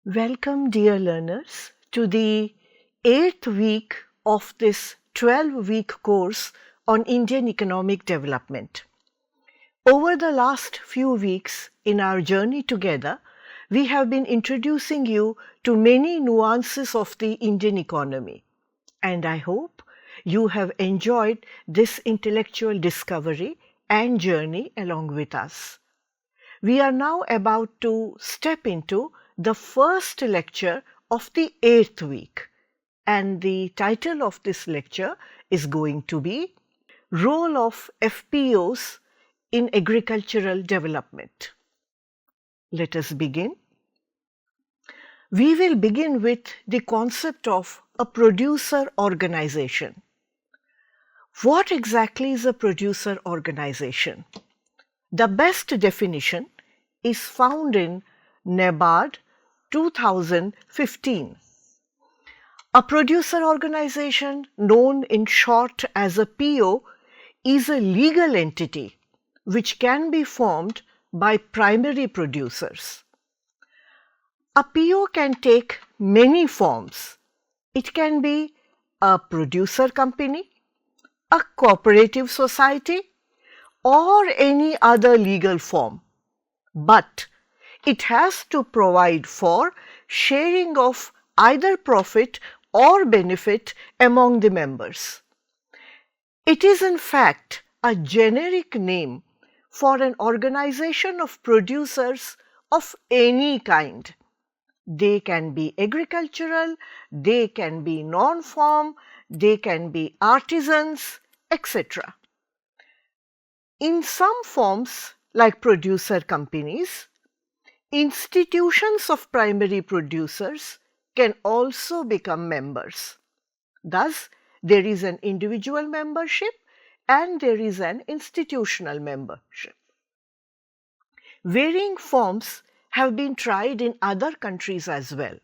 Welcome, dear learners, to the 8th week of this 12-week course on Indian economic development. Over the last few weeks in our journey together, we have been introducing you to many nuances of the Indian economy, and I hope you have enjoyed this intellectual discovery and journey along with us. We are now about to step into the first lecture of the 8th week, and the title of this lecture is going to be Role of FPOs in Agricultural Development. Let us begin. We will begin with the concept of a producer organization. What exactly is a producer organization? The best definition is found in NABARD 2015. A producer organization, known in short as a PO, is a legal entity which can be formed by primary producers. A PO can take many forms. It can be a producer company, a cooperative society, or any other legal form, but it has to provide for sharing of either profit or benefit among the members. It is in fact a generic name for an organization of producers of any kind. They can be agricultural, they can be non-farm, they can be artisans, etc. In some forms, like producer companies, institutions of primary producers can also become members. Thus, there is an individual membership and there is an institutional membership. Varying forms have been tried in other countries as well.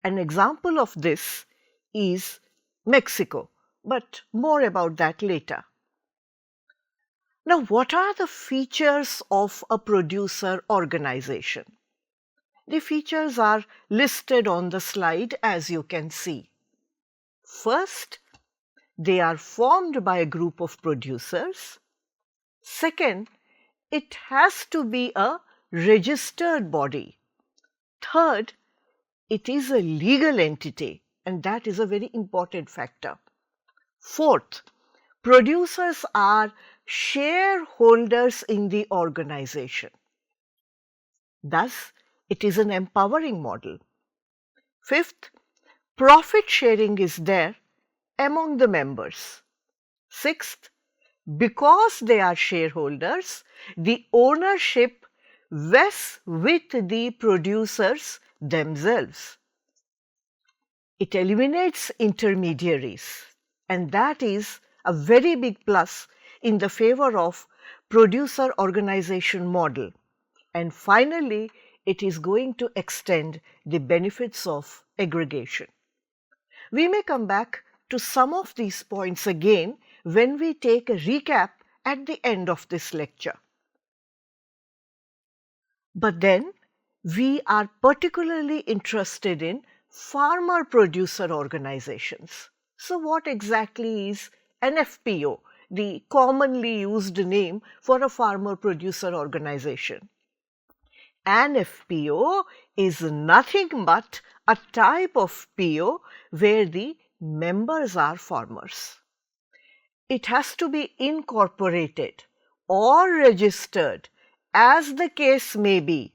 An example of this is Mexico, but more about that later. Now, what are the features of a producer organization? The features are listed on the slide as you can see. First, they are formed by a group of producers. Second, it has to be a registered body. Third, it is a legal entity, and that is a very important factor. Fourth, producers are shareholders in the organization. Thus, it is an empowering model. Fifth, profit sharing is there among the members. Sixth, because they are shareholders, the ownership vests with the producers themselves. It eliminates intermediaries, and that is a very big plus in the favor of producer organization model. And finally, it is going to extend the benefits of aggregation. We may come back to some of these points again when we take a recap at the end of this lecture. But then, we are particularly interested in farmer producer organizations. So, what exactly is an FPO, the commonly used name for a farmer producer organization? An FPO is nothing but a type of PO where the members are farmers. It has to be incorporated or registered, as the case may be,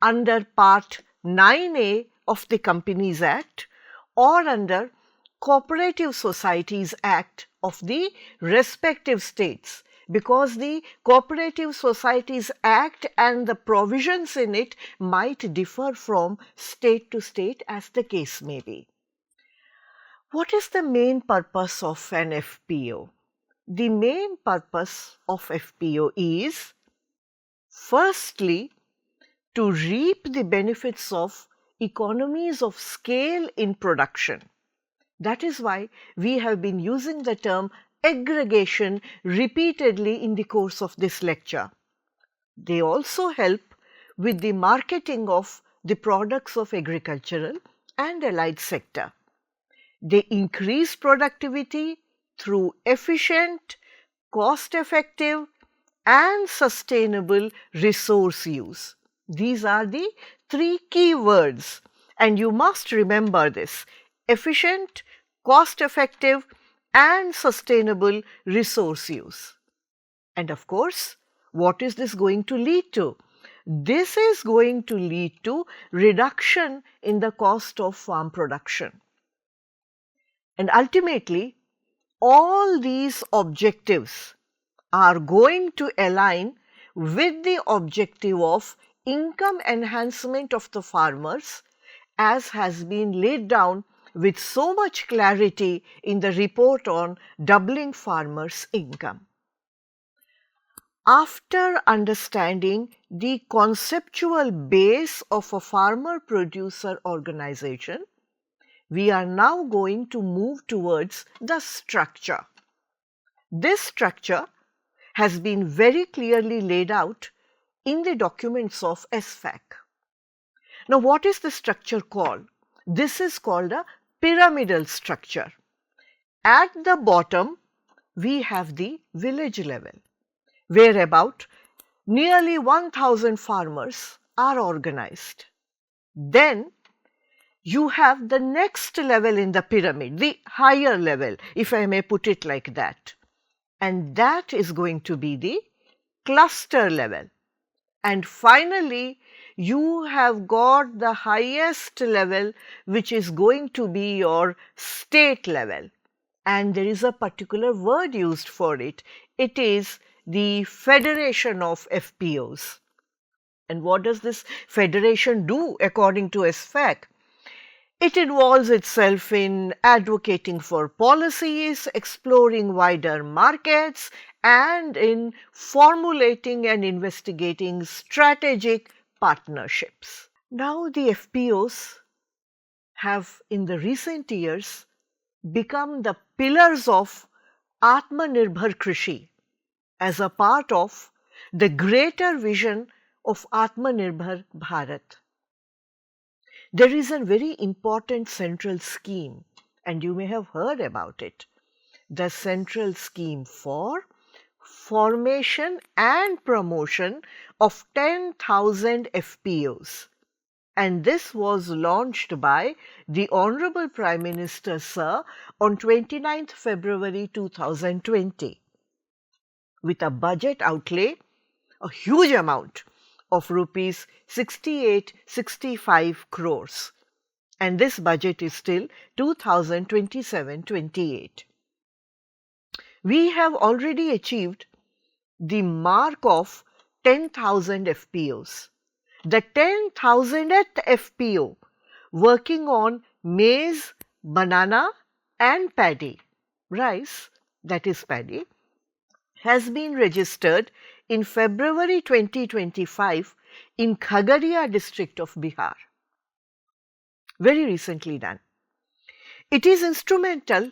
under Part 9A of the Companies Act or under Cooperative Societies Act of the respective states, because the Cooperative Societies Act and the provisions in it might differ from state to state as the case may be. What is the main purpose of an FPO? The main purpose of FPO is, firstly, to reap the benefits of economies of scale in production. That is why we have been using the term aggregation repeatedly in the course of this lecture. They also help with the marketing of the products of agricultural and allied sector. They increase productivity through efficient, cost-effective and sustainable resource use. These are the three key words, and you must remember this: efficient, cost-effective and sustainable resource use. And of course, what is this going to lead to? This is going to lead to reduction in the cost of farm production. And ultimately, all these objectives are going to align with the objective of income enhancement of the farmers, as has been laid down with so much clarity in the report on doubling farmers' income. After understanding the conceptual base of a farmer-producer organization, we are now going to move towards the structure. This structure has been very clearly laid out in the documents of SFAC. Now, what is the structure called? This is called a pyramidal structure. At the bottom, we have the village level, where about nearly 1,000 farmers are organized. Then you have the next level in the pyramid, the higher level, if I may put it like that. And that is going to be the cluster level. And finally, you have got the highest level, which is going to be your state level. And there is a particular word used for it. It is the Federation of FPOs. And what does this federation do according to SFAC? It involves itself in advocating for policies, exploring wider markets, and in formulating and investigating strategic partnerships. Now, the FPOs have in the recent years become the pillars of Atmanirbhar Krishi as a part of the greater vision of Atmanirbhar Bharat. There is a very important central scheme, and you may have heard about it, the Central Scheme for Formation and Promotion of 10,000 FPOs. And this was launched by the Honorable Prime Minister, Sir, on 29th February 2020, with a budget outlay, a huge amount of rupees 68-65 crores, and this budget is still 2027-28. We have already achieved the mark of 10,000 FPOs. The 10,000th FPO working on maize, banana and paddy, rice, that is paddy, has been registered in February 2025 in Khagaria district of Bihar. Very recently done. It is instrumental,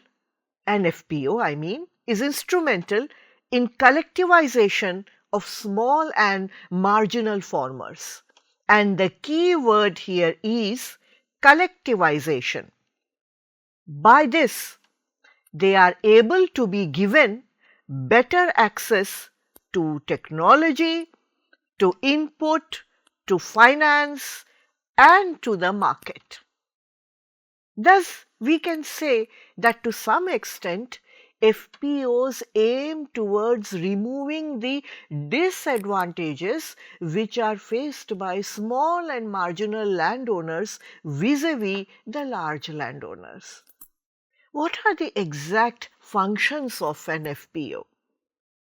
an FPO I mean, is instrumental in collectivization of small and marginal farmers. And the key word here is collectivization. By this, they are able to be given better access to technology, to input, to finance and to the market. Thus, we can say that to some extent, FPOs aim towards removing the disadvantages which are faced by small and marginal landowners vis-a-vis the large landowners. What are the exact functions of an FPO?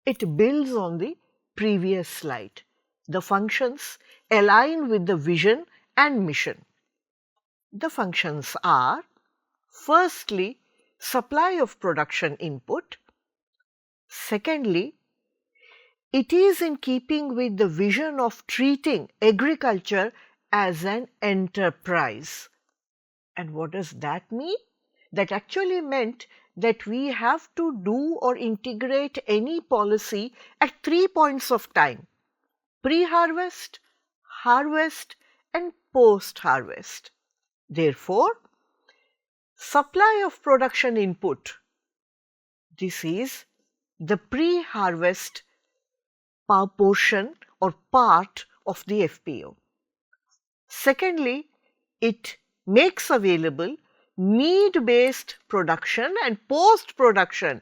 It builds on the previous slide. The functions align with the vision and mission. The functions are, firstly, supply of production input. Secondly, it is in keeping with the vision of treating agriculture as an enterprise. And what does that mean? That actually meant that we have to do or integrate any policy at 3 points of time: pre-harvest, harvest and post-harvest. Therefore, supply of production input, this is the pre-harvest portion or part of the FPO. Secondly, it makes available need-based production and post-production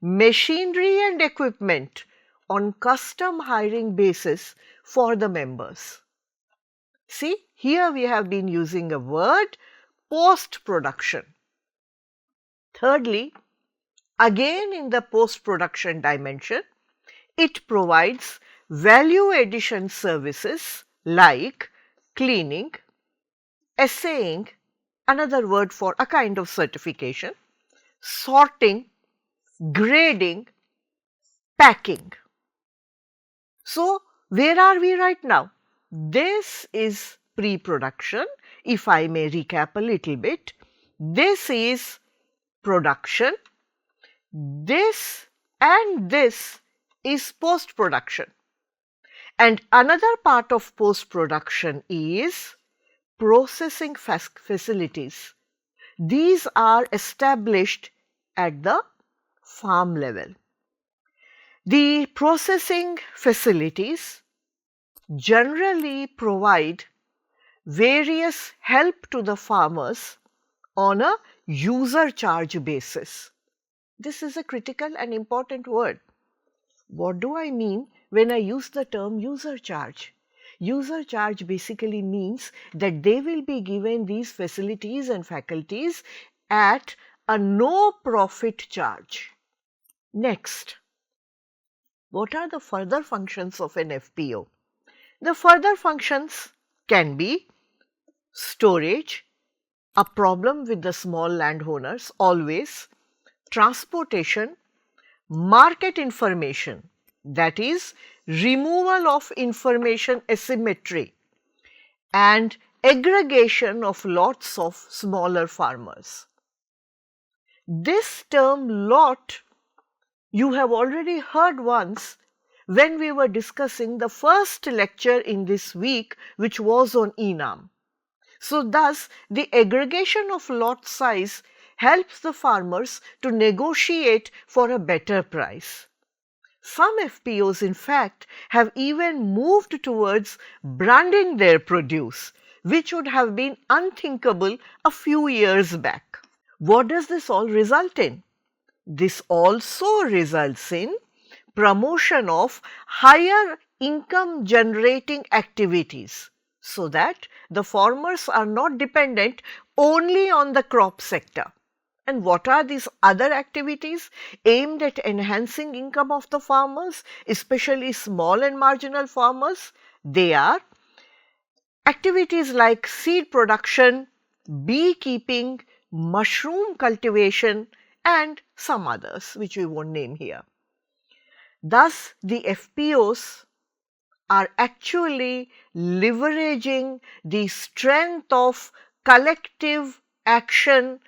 machinery and equipment on custom hiring basis for the members. See, here we have been using a word, post-production. Thirdly, again in the post-production dimension, it provides value addition services like cleaning, assaying, another word for a kind of certification, sorting, grading, packing. So, where are we right now? This is pre-production. If I may recap a little bit, this is production, this and this is post-production. And another part of post-production is processing facilities. These are established at the farm level. The processing facilities generally provide various help to the farmers on a user charge basis. This is a critical and important word. What do I mean when I use the term user charge? User charge basically means that they will be given these facilities and faculties at a no profit charge. Next, what are the further functions of an FPO? The further functions can be storage, a problem with the small landowners always, transportation, market information, that is removal of information asymmetry, and aggregation of lots of smaller farmers. This term lot you have already heard once when we were discussing the first lecture in this week, which was on ENAM. So thus the aggregation of lot size helps the farmers to negotiate for a better price. Some FPOs in fact have even moved towards branding their produce, which would have been unthinkable a few years back. What does this all result in? This also results in promotion of higher income generating activities so that the farmers are not dependent only on the crop sector. And what are these other activities aimed at enhancing income of the farmers, especially small and marginal farmers? They are activities like seed production, beekeeping, mushroom cultivation, and some others which we won't name here. Thus, the FPOs are actually leveraging the strength of collective action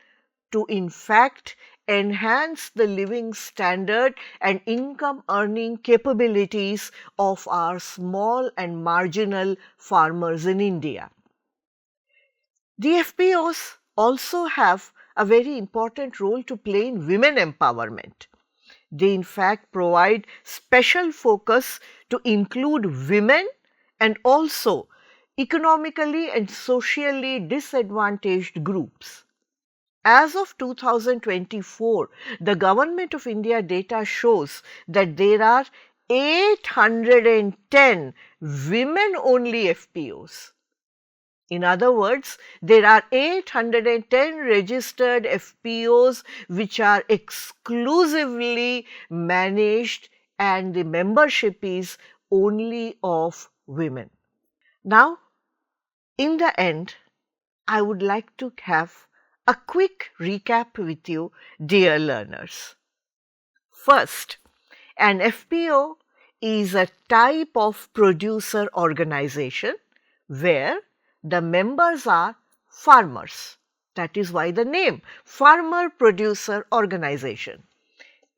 to in fact enhance the living standard and income earning capabilities of our small and marginal farmers in India. The FPOs also have a very important role to play in women empowerment. They in fact provide special focus to include women and also economically and socially disadvantaged groups. As of 2024, the Government of India data shows that there are 810 women-only FPOs. In other words, there are 810 registered FPOs which are exclusively managed and the membership is only of women. Now, in the end, I would like to have a quick recap with you, dear learners. First, an FPO is a type of producer organization where the members are farmers. That is why the name, Farmer Producer Organization.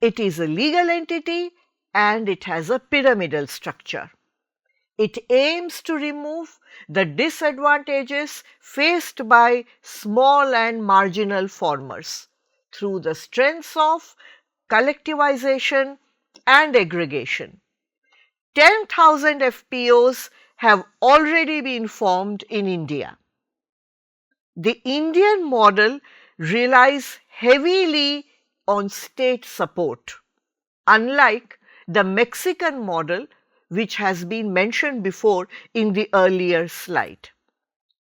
It is a legal entity and it has a pyramidal structure. It aims to remove the disadvantages faced by small and marginal farmers through the strengths of collectivization and aggregation. 10,000 FPOs have already been formed in India. The Indian model relies heavily on state support, unlike the Mexican model, which has been mentioned before in the earlier slide.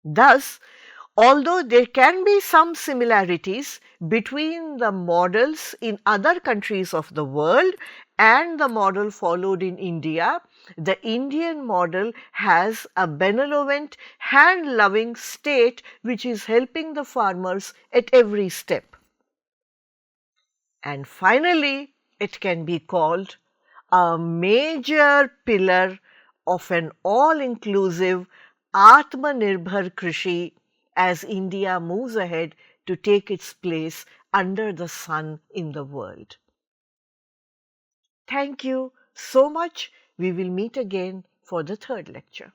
Thus, although there can be some similarities between the models in other countries of the world and the model followed in India, the Indian model has a benevolent, hand-loving state which is helping the farmers at every step. And finally, it can be called a major pillar of an all-inclusive Atmanirbhar Krishi as India moves ahead to take its place under the sun in the world. Thank you so much. We will meet again for the third lecture.